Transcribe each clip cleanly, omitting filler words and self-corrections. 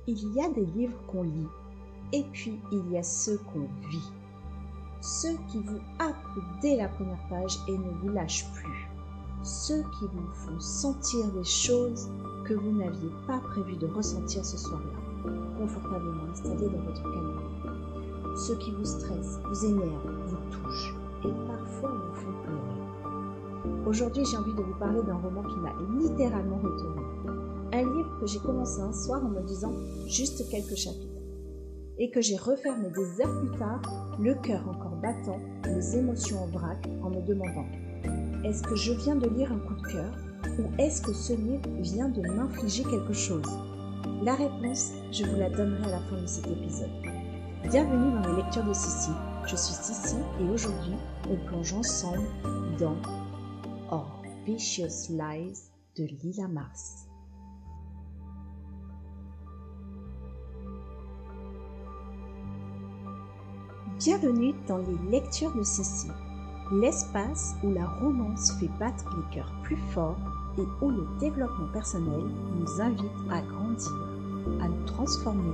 Il y a des livres qu'on lit, et puis il y a ceux qu'on vit. Ceux qui vous happent dès la première page et ne vous lâchent plus. Ceux qui vous font sentir des choses que vous n'aviez pas prévu de ressentir ce soir-là, confortablement installé dans votre canapé. Ceux qui vous stressent, vous énervent, vous touchent et parfois vous font pleurer. Aujourd'hui, j'ai envie de vous parler d'un roman qui m'a littéralement retourné. Un livre que j'ai commencé un soir en me disant juste quelques chapitres et que j'ai refermé des heures plus tard, le cœur encore battant, les émotions en vrac, en me demandant est-ce que je viens de lire un coup de cœur ou est-ce que ce livre vient de m'infliger quelque chose? La réponse, je vous la donnerai à la fin de cet épisode. Bienvenue dans les lectures de Sissi. Je suis Sissi et aujourd'hui, on plonge ensemble dans Our Vicious Lies de Lila Mars. Bienvenue dans les lectures de Sissi, l'espace où la romance fait battre les cœurs plus forts et où le développement personnel nous invite à grandir, à nous transformer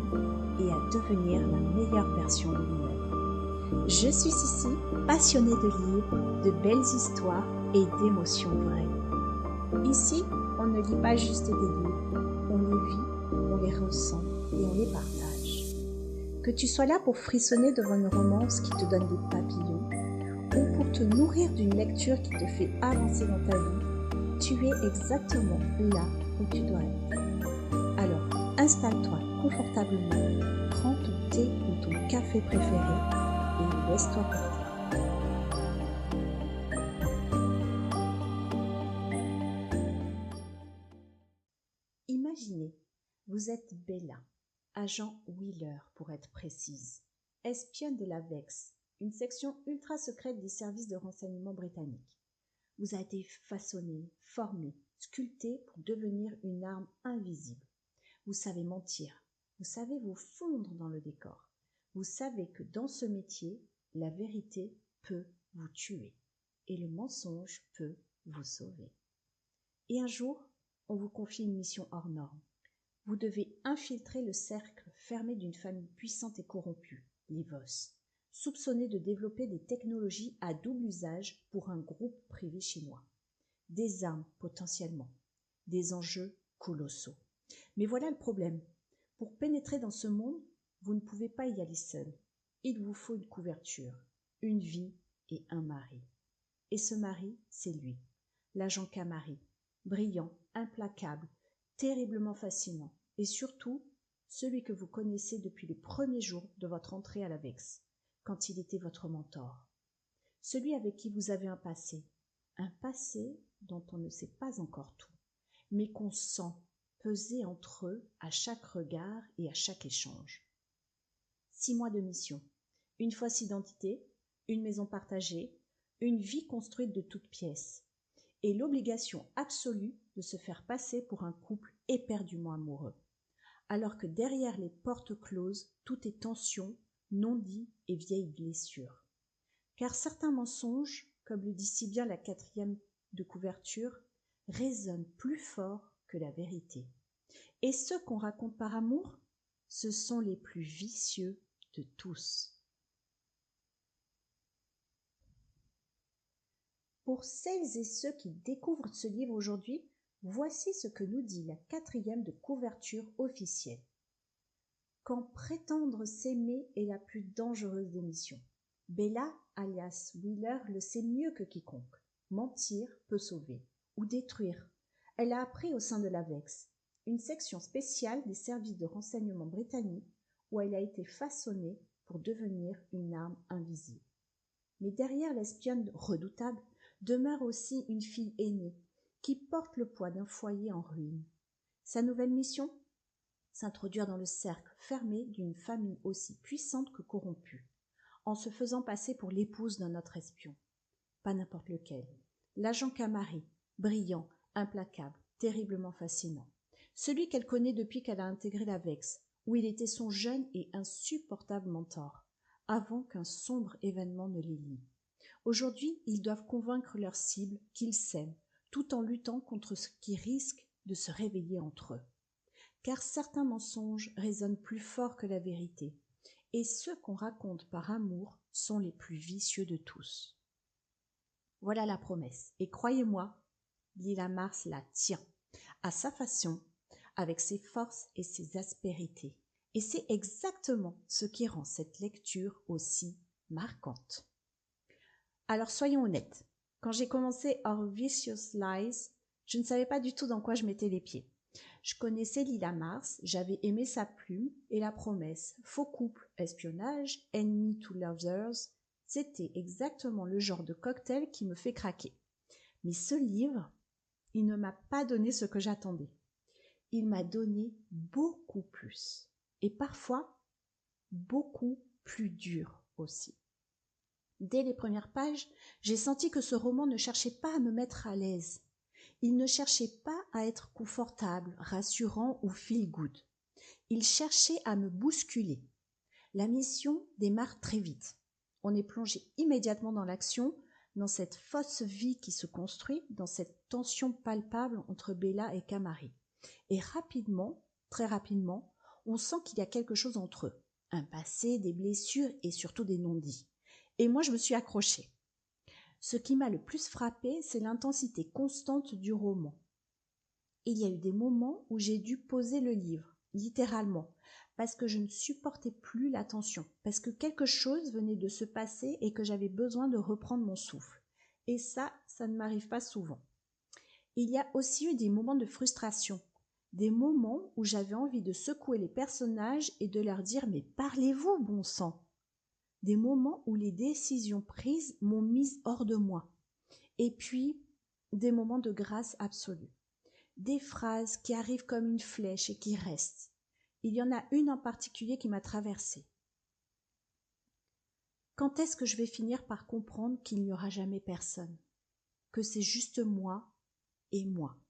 et à devenir la meilleure version de nous-mêmes. Je suis Sissi, passionnée de livres, de belles histoires et d'émotions vraies. Ici, on ne lit pas juste des livres, on les vit, on les ressent et on les partage. Que tu sois là pour frissonner devant une romance qui te donne des papillons ou pour te nourrir d'une lecture qui te fait avancer dans ta vie, tu es exactement là où tu dois être. Alors, installe-toi confortablement, prends ton thé ou ton café préféré et laisse-toi porter. Imaginez, vous êtes Bella, agent Wheeler pour être précise, espionne de la VEX, une section ultra secrète des services de renseignement britanniques. Vous avez été façonné, formé, sculpté pour devenir une arme invisible. Vous savez mentir, vous savez vous fondre dans le décor. Vous savez que dans ce métier, la vérité peut vous tuer et le mensonge peut vous sauver. Et un jour, on vous confie une mission hors norme. Vous devez infiltrer le cercle fermé d'une famille puissante et corrompue, les Voss, soupçonnés de développer des technologies à double usage pour un groupe privé chinois. Des armes potentiellement, des enjeux colossaux. Mais voilà le problème. Pour pénétrer dans ce monde, vous ne pouvez pas y aller seul. Il vous faut une couverture, une vie et un mari. Et ce mari, c'est lui, l'agent Kamari, brillant, implacable, terriblement fascinant, et surtout, celui que vous connaissez depuis les premiers jours de votre entrée à la VEX, quand il était votre mentor. Celui avec qui vous avez un passé dont on ne sait pas encore tout, mais qu'on sent peser entre eux à chaque regard et à chaque échange. 6 mois de mission, une fausse identité, une maison partagée, une vie construite de toutes pièces, et l'obligation absolue de se faire passer pour un couple éperdument amoureux, alors que derrière les portes closes, tout est tension, non-dit et vieilles blessures. Car certains mensonges, comme le dit si bien la 4e de couverture, résonnent plus fort que la vérité. Et ceux qu'on raconte par amour, ce sont les plus vicieux de tous. Pour celles et ceux qui découvrent ce livre aujourd'hui, voici ce que nous dit la 4e de couverture officielle. Quand prétendre s'aimer est la plus dangereuse des missions. Bella, alias Wheeler, le sait mieux que quiconque. Mentir peut sauver ou détruire. Elle a appris au sein de la VEX, une section spéciale des services de renseignement britanniques où elle a été façonnée pour devenir une arme invisible. Mais derrière l'espionne redoutable demeure aussi une fille aînée qui porte le poids d'un foyer en ruine. Sa nouvelle mission ? S'introduire dans le cercle fermé d'une famille aussi puissante que corrompue, en se faisant passer pour l'épouse d'un autre espion. Pas n'importe lequel. L'agent Kamari, brillant, implacable, terriblement fascinant. Celui qu'elle connaît depuis qu'elle a intégré la VEX, où il était son jeune et insupportable mentor, avant qu'un sombre événement ne les lie. Aujourd'hui, ils doivent convaincre leur cible qu'ils s'aiment, tout en luttant contre ce qui risque de se réveiller entre eux. car certains mensonges résonnent plus fort que la vérité, et ceux qu'on raconte par amour sont les plus vicieux de tous. Voilà la promesse, et croyez-moi, Lila Mars la tient, à sa façon, avec ses forces et ses aspérités. Et c'est exactement ce qui rend cette lecture aussi marquante. Alors soyons honnêtes, quand j'ai commencé Our Vicious Lies, je ne savais pas du tout dans quoi je mettais les pieds. Je connaissais Lila Mars, j'avais aimé sa plume et la promesse. Faux couple, espionnage, enemy to lovers, c'était exactement le genre de cocktail qui me fait craquer. Mais ce livre, il ne m'a pas donné ce que j'attendais. Il m'a donné beaucoup plus. Et parfois, beaucoup plus dur aussi. Dès les premières pages, j'ai senti que ce roman ne cherchait pas à me mettre à l'aise. Il ne cherchait pas à être confortable, rassurant ou feel good. Il cherchait à me bousculer. La mission démarre très vite. On est plongé immédiatement dans l'action, dans cette fausse vie qui se construit, dans cette tension palpable entre Bella et Kamari. Et rapidement, très rapidement, on sent qu'il y a quelque chose entre eux. Un passé, des blessures et surtout des non-dits. Et moi, je me suis accrochée. Ce qui m'a le plus frappé, c'est l'intensité constante du roman. Il y a eu des moments où j'ai dû poser le livre, littéralement, parce que je ne supportais plus la tension, parce que quelque chose venait de se passer et que j'avais besoin de reprendre mon souffle. Et ça ne m'arrive pas souvent. Il y a aussi eu des moments de frustration, des moments où j'avais envie de secouer les personnages et de leur dire « mais parlez-vous, bon sang !» Des moments où les décisions prises m'ont mise hors de moi. Et puis, des moments de grâce absolue. Des phrases qui arrivent comme une flèche et qui restent. Il y en a une en particulier qui m'a traversée. Quand est-ce que je vais finir par comprendre qu'il n'y aura jamais personne? Que c'est juste moi et moi.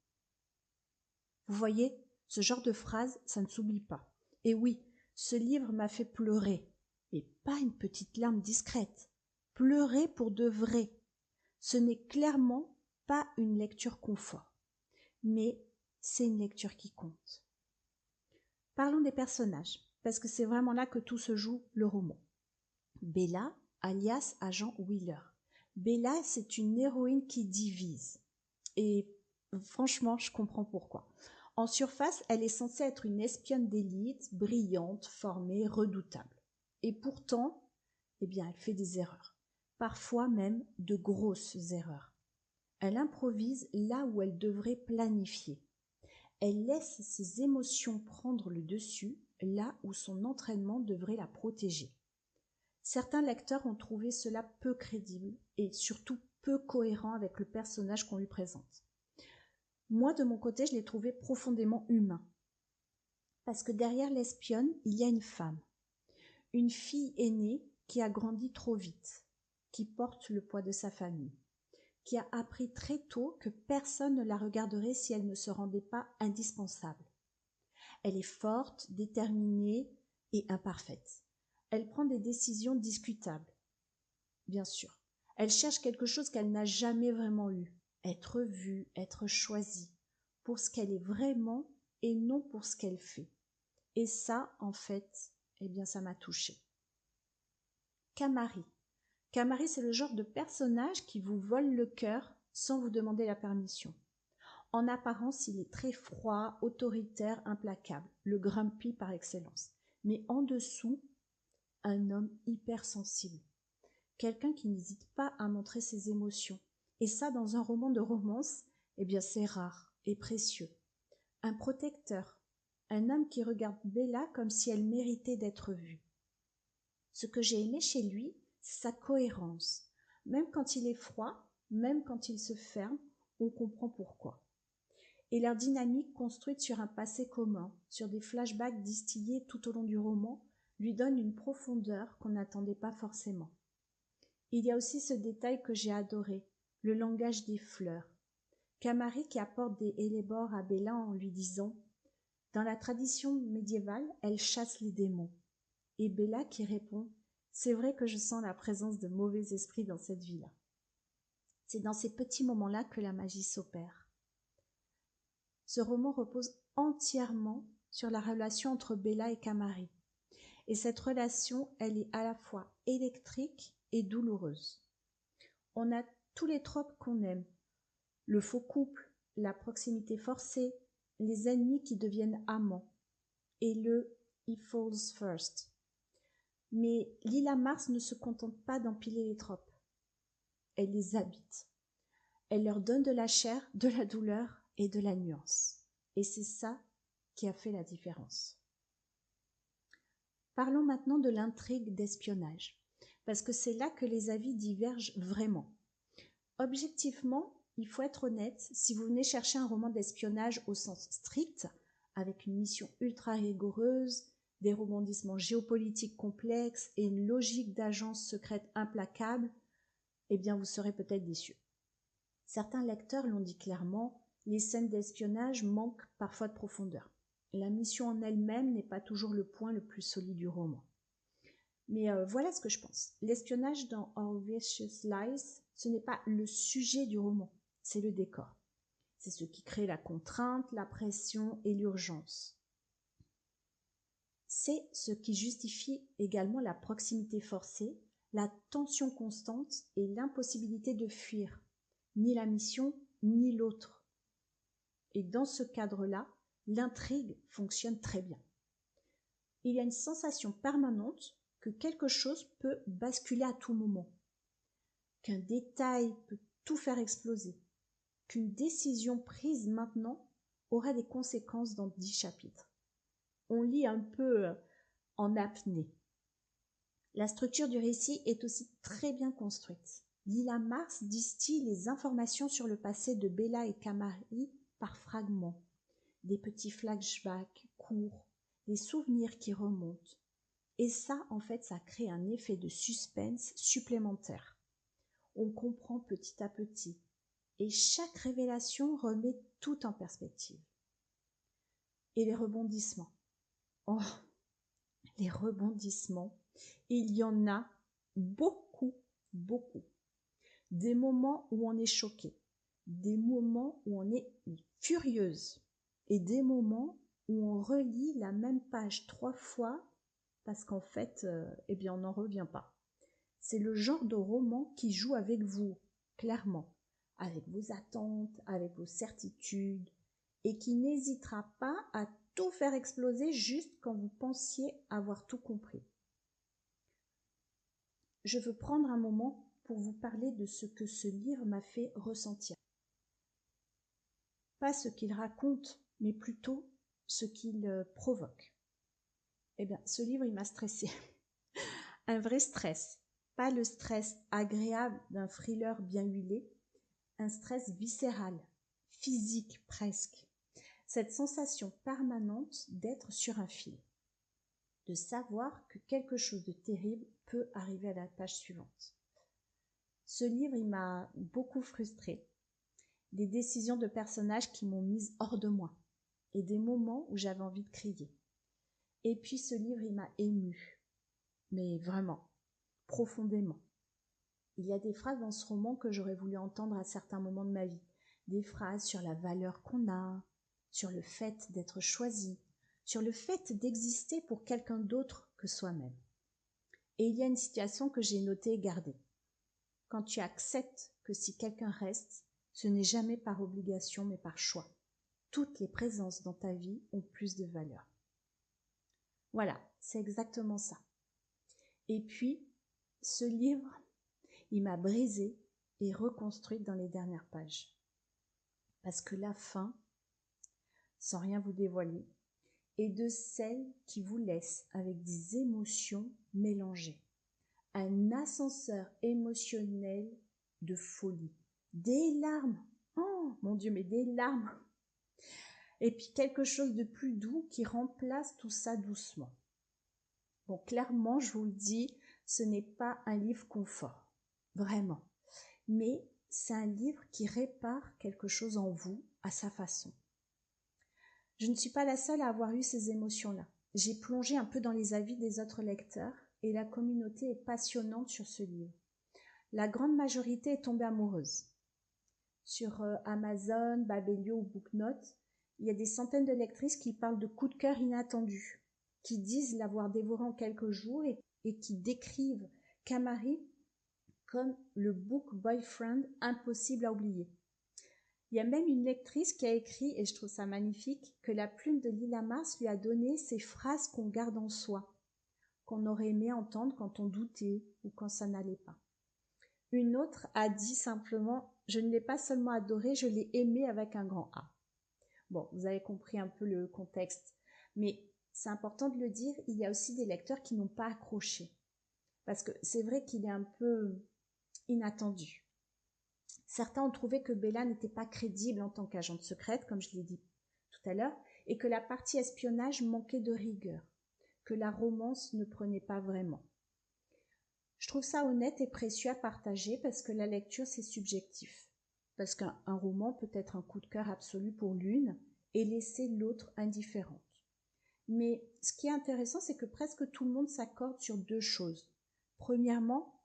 Vous voyez, ce genre de phrase, ça ne s'oublie pas. Et oui, ce livre m'a fait pleurer, mais pas une petite larme discrète. Pleurer pour de vrai. Ce n'est clairement pas une lecture confort, mais c'est une lecture qui compte. Parlons des personnages, parce que c'est vraiment là que tout se joue, le roman. Bella, alias Agent Wheeler. Bella, c'est une héroïne qui divise. Et franchement, je comprends pourquoi. En surface, elle est censée être une espionne d'élite, brillante, formée, redoutable. Et pourtant, elle fait des erreurs. Parfois même de grosses erreurs. Elle improvise là où elle devrait planifier. Elle laisse ses émotions prendre le dessus là où son entraînement devrait la protéger. Certains lecteurs ont trouvé cela peu crédible et surtout peu cohérent avec le personnage qu'on lui présente. Moi, de mon côté, je l'ai trouvé profondément humain. Parce que derrière l'espionne, il y a une femme. Une fille aînée qui a grandi trop vite, qui porte le poids de sa famille, qui a appris très tôt que personne ne la regarderait si elle ne se rendait pas indispensable. Elle est forte, déterminée et imparfaite. Elle prend des décisions discutables, bien sûr. Elle cherche quelque chose qu'elle n'a jamais vraiment eu, être vue, être choisie, pour ce qu'elle est vraiment et non pour ce qu'elle fait. Et ça, en fait, ça m'a touchée. Kamari. Kamari, c'est le genre de personnage qui vous vole le cœur sans vous demander la permission. En apparence, il est très froid, autoritaire, implacable, le grumpy par excellence. Mais en dessous, un homme hypersensible. Quelqu'un qui n'hésite pas à montrer ses émotions. Et ça, dans un roman de romance, c'est rare et précieux. Un protecteur, un homme qui regarde Bella comme si elle méritait d'être vue. Ce que j'ai aimé chez lui, c'est sa cohérence. Même quand il est froid, même quand il se ferme, on comprend pourquoi. Et leur dynamique construite sur un passé commun, sur des flashbacks distillés tout au long du roman, lui donne une profondeur qu'on n'attendait pas forcément. Il y a aussi ce détail que j'ai adoré, le langage des fleurs. Kamari qui apporte des hellebores à Bella en lui disant « Dans la tradition médiévale, elle chasse les démons. » Et Bella qui répond « C'est vrai que je sens la présence de mauvais esprits dans cette vie-là. » C'est dans ces petits moments-là que la magie s'opère. Ce roman repose entièrement sur la relation entre Bella et Kamari. Et cette relation, elle est à la fois électrique et douloureuse. On a tous les tropes qu'on aime. Le faux couple, la proximité forcée, les ennemis qui deviennent amants et le « he falls first ». Mais Lila Mars ne se contente pas d'empiler les tropes. Elle les habite. Elle leur donne de la chair, de la douleur et de la nuance. Et c'est ça qui a fait la différence. Parlons maintenant de l'intrigue d'espionnage, parce que c'est là que les avis divergent vraiment. Objectivement, il faut être honnête, si vous venez chercher un roman d'espionnage au sens strict, avec une mission ultra rigoureuse, des rebondissements géopolitiques complexes et une logique d'agence secrète implacable, eh bien vous serez peut-être déçu. Certains lecteurs l'ont dit clairement, les scènes d'espionnage manquent parfois de profondeur. La mission en elle-même n'est pas toujours le point le plus solide du roman. Mais voilà ce que je pense. L'espionnage dans Our Vicious Lies, ce n'est pas le sujet du roman, c'est le décor. C'est ce qui crée la contrainte, la pression et l'urgence. C'est ce qui justifie également la proximité forcée, la tension constante et l'impossibilité de fuir, ni la mission, ni l'autre. Et dans ce cadre-là, l'intrigue fonctionne très bien. Il y a une sensation permanente que quelque chose peut basculer à tout moment, qu'un détail peut tout faire exploser, qu'une décision prise maintenant aura des conséquences dans 10 chapitres. On lit un peu en apnée. La structure du récit est aussi très bien construite. Lila Mars distille les informations sur le passé de Bella et Kamari par fragments. Des petits flashbacks courts, des souvenirs qui remontent. Et ça, en fait, ça crée un effet de suspense supplémentaire. On comprend petit à petit. Et chaque révélation remet tout en perspective. Et les rebondissements. Oh, les rebondissements. Il y en a beaucoup, beaucoup. Des moments où on est choqué. Des moments où on est furieuse. Et des moments où on relit la même page 3 fois parce qu'en fait, on n'en revient pas. C'est le genre de roman qui joue avec vous, clairement, avec vos attentes, avec vos certitudes, et qui n'hésitera pas à tout faire exploser juste quand vous pensiez avoir tout compris. Je veux prendre un moment pour vous parler de ce que ce livre m'a fait ressentir. Pas ce qu'il raconte, mais plutôt ce qu'il provoque. Ce livre, il m'a stressée. Un vrai stress. Pas le stress agréable d'un thriller bien huilé, un stress viscéral, physique presque. Cette sensation permanente d'être sur un fil. De savoir que quelque chose de terrible peut arriver à la page suivante. Ce livre, il m'a beaucoup frustrée. Des décisions de personnages qui m'ont mise hors de moi. Et des moments où j'avais envie de crier. Et puis ce livre, il m'a émue. Mais vraiment, profondément. Il y a des phrases dans ce roman que j'aurais voulu entendre à certains moments de ma vie. Des phrases sur la valeur qu'on a, sur le fait d'être choisi, sur le fait d'exister pour quelqu'un d'autre que soi-même. Et il y a une situation que j'ai notée et gardée. Quand tu acceptes que si quelqu'un reste, ce n'est jamais par obligation mais par choix. Toutes les présences dans ta vie ont plus de valeur. Voilà, c'est exactement ça. Et puis, ce livre, il m'a brisée et reconstruite dans les dernières pages. Parce que la fin, sans rien vous dévoiler, est de celle qui vous laisse avec des émotions mélangées. Un ascenseur émotionnel de folie. Des larmes. Oh mon Dieu, mais des larmes. Et puis quelque chose de plus doux qui remplace tout ça doucement. Bon, clairement, je vous le dis, ce n'est pas un livre confort. Vraiment. Mais c'est un livre qui répare quelque chose en vous à sa façon. Je ne suis pas la seule à avoir eu ces émotions-là. J'ai plongé un peu dans les avis des autres lecteurs et la communauté est passionnante sur ce livre. La grande majorité est tombée amoureuse. Sur Amazon, Babelio ou Booknote, Il y a des centaines de lectrices qui parlent de coups de cœur inattendus, qui disent l'avoir dévoré en quelques jours et qui décrivent Kamari comme le book boyfriend impossible à oublier. Il y a même une lectrice qui a écrit, et je trouve ça magnifique, que la plume de Lila Mars lui a donné ces phrases qu'on garde en soi, qu'on aurait aimé entendre quand on doutait ou quand ça n'allait pas. Une autre a dit simplement « Je ne l'ai pas seulement adoré, je l'ai aimé avec un grand A ». Bon, vous avez compris un peu le contexte, mais c'est important de le dire, il y a aussi des lecteurs qui n'ont pas accroché, parce que c'est vrai qu'il est un peu inattendu. Certains ont trouvé que Bella n'était pas crédible en tant qu'agente secrète, comme je l'ai dit tout à l'heure, et que la partie espionnage manquait de rigueur, que la romance ne prenait pas vraiment. Je trouve ça honnête et précieux à partager parce que la lecture, c'est subjectif. Parce qu'un roman peut être un coup de cœur absolu pour l'une et laisser l'autre indifférente. Mais ce qui est intéressant, c'est que presque tout le monde s'accorde sur deux choses. Premièrement,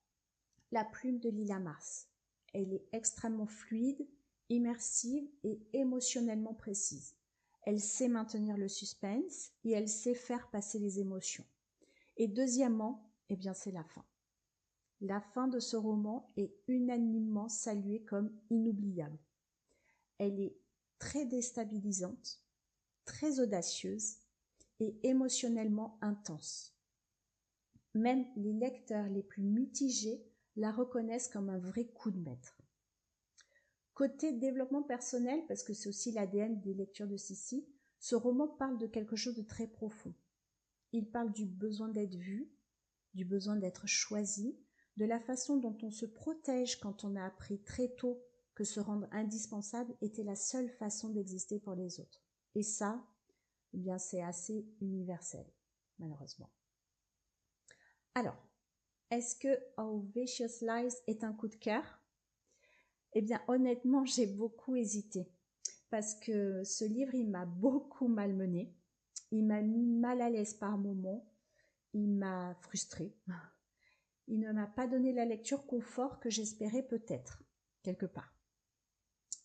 la plume de Lila Mars. Elle est extrêmement fluide, immersive et émotionnellement précise. Elle sait maintenir le suspense et elle sait faire passer les émotions. Et deuxièmement, eh bien c'est la fin. La fin de ce roman est unanimement saluée comme inoubliable. Elle est très déstabilisante, très audacieuse et émotionnellement intense. Même les lecteurs les plus mitigés la reconnaissent comme un vrai coup de maître. Côté développement personnel, parce que c'est aussi l'ADN des lectures de Sissi, ce roman parle de quelque chose de très profond. Il parle du besoin d'être vu, du besoin d'être choisi, de la façon dont on se protège quand on a appris très tôt que se rendre indispensable était la seule façon d'exister pour les autres. Et ça, eh bien, c'est assez universel, malheureusement. Alors, est-ce que Our Vicious Lies est un coup de cœur ? Eh bien, honnêtement, j'ai beaucoup hésité parce que ce livre, il m'a beaucoup malmenée. Il m'a mis mal à l'aise par moments. Il m'a frustrée. Il ne m'a pas donné la lecture confort que j'espérais peut-être, quelque part.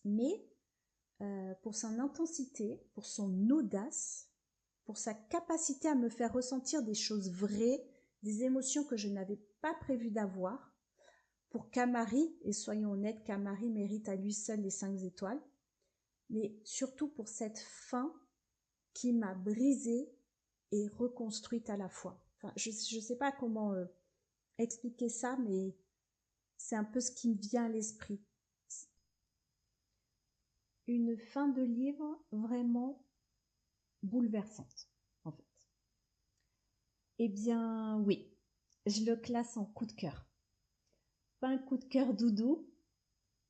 Mais pour son intensité, pour son audace, pour sa capacité à me faire ressentir des choses vraies, des émotions que je n'avais pas prévu d'avoir, pour Kamari, et soyons honnêtes, Kamari mérite à lui seul les 5 étoiles, mais surtout pour cette fin qui m'a brisée et reconstruite à la fois. Enfin, je ne sais pas comment expliquer ça, mais c'est un peu ce qui me vient à l'esprit. Une fin de livre vraiment bouleversante, en fait. Eh bien, oui, je le classe en coup de cœur. Pas un coup de cœur doudou,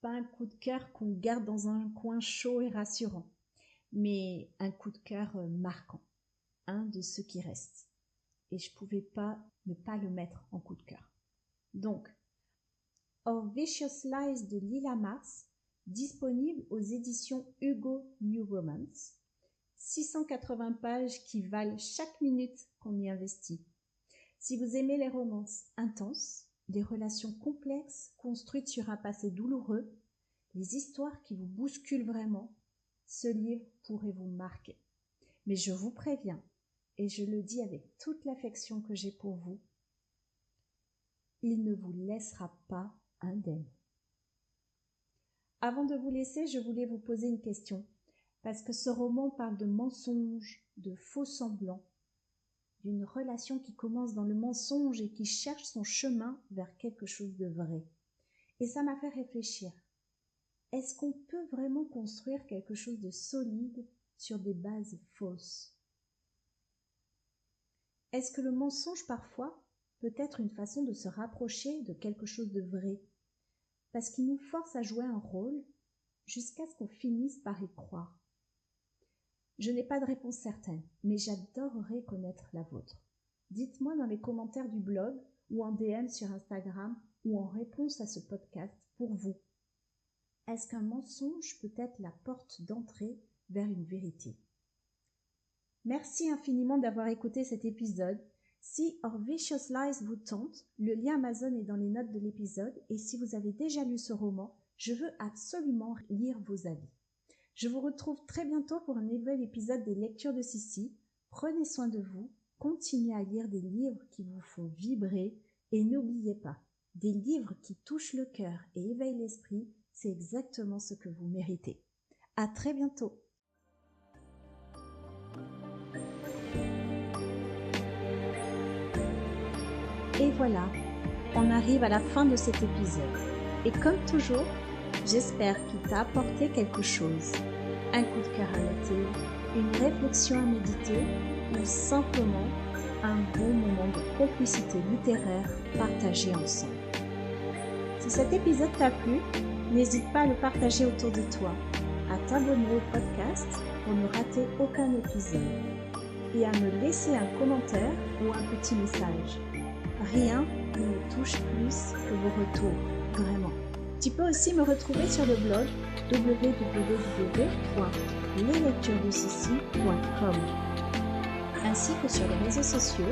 pas un coup de cœur qu'on garde dans un coin chaud et rassurant, mais un coup de cœur marquant, un de ceux qui restent. Et je pouvais pas ne pas le mettre en coup de cœur. Donc, Our Vicious Lies de Lila Mars, disponible aux éditions Hugo New Romance. 680 pages qui valent chaque minute qu'on y investit. Si vous aimez les romances intenses, des relations complexes construites sur un passé douloureux, les histoires qui vous bousculent vraiment, ce livre pourrait vous marquer. Mais je vous préviens, et je le dis avec toute l'affection que j'ai pour vous, il ne vous laissera pas indemne. Avant de vous laisser, je voulais vous poser une question, parce que ce roman parle de mensonges, de faux semblants, d'une relation qui commence dans le mensonge et qui cherche son chemin vers quelque chose de vrai. Et ça m'a fait réfléchir. Est-ce qu'on peut vraiment construire quelque chose de solide sur des bases fausses ? Est-ce que le mensonge parfois peut être une façon de se rapprocher de quelque chose de vrai ? Parce qu'il nous force à jouer un rôle jusqu'à ce qu'on finisse par y croire. Je n'ai pas de réponse certaine, mais j'adorerais connaître la vôtre. Dites-moi dans les commentaires du blog ou en DM sur Instagram ou en réponse à ce podcast pour vous. Est-ce qu'un mensonge peut être la porte d'entrée vers une vérité ? Merci infiniment d'avoir écouté cet épisode. Si Our Vicious Lies vous tente, le lien Amazon est dans les notes de l'épisode et si vous avez déjà lu ce roman, je veux absolument lire vos avis. Je vous retrouve très bientôt pour un nouvel épisode des Lectures de Sissi. Prenez soin de vous, continuez à lire des livres qui vous font vibrer et n'oubliez pas, des livres qui touchent le cœur et éveillent l'esprit, c'est exactement ce que vous méritez. À très bientôt. Et voilà, on arrive à la fin de cet épisode. Et comme toujours, j'espère qu'il t'a apporté quelque chose. Un coup de cœur à noter, une réflexion à méditer ou simplement un bon moment de complicité littéraire partagé ensemble. Si cet épisode t'a plu, n'hésite pas à le partager autour de toi, à t'abonner au podcast pour ne rater aucun épisode et à me laisser un commentaire ou un petit message. Rien ne me touche plus que vos retours, vraiment. Tu peux aussi me retrouver sur le blog www.leslecturesdesissi.com ainsi que sur les réseaux sociaux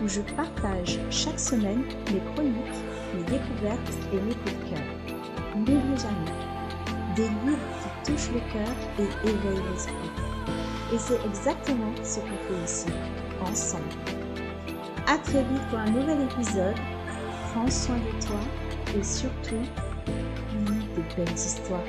où je partage chaque semaine mes chroniques, mes découvertes et mes coups de cœur. N'oublie jamais, des livres qui touchent le cœur et éveillent l'esprit. Et c'est exactement ce qu'on fait ici, ensemble. À très vite pour un nouvel épisode. Prends soin de toi et surtout, lis de belles histoires.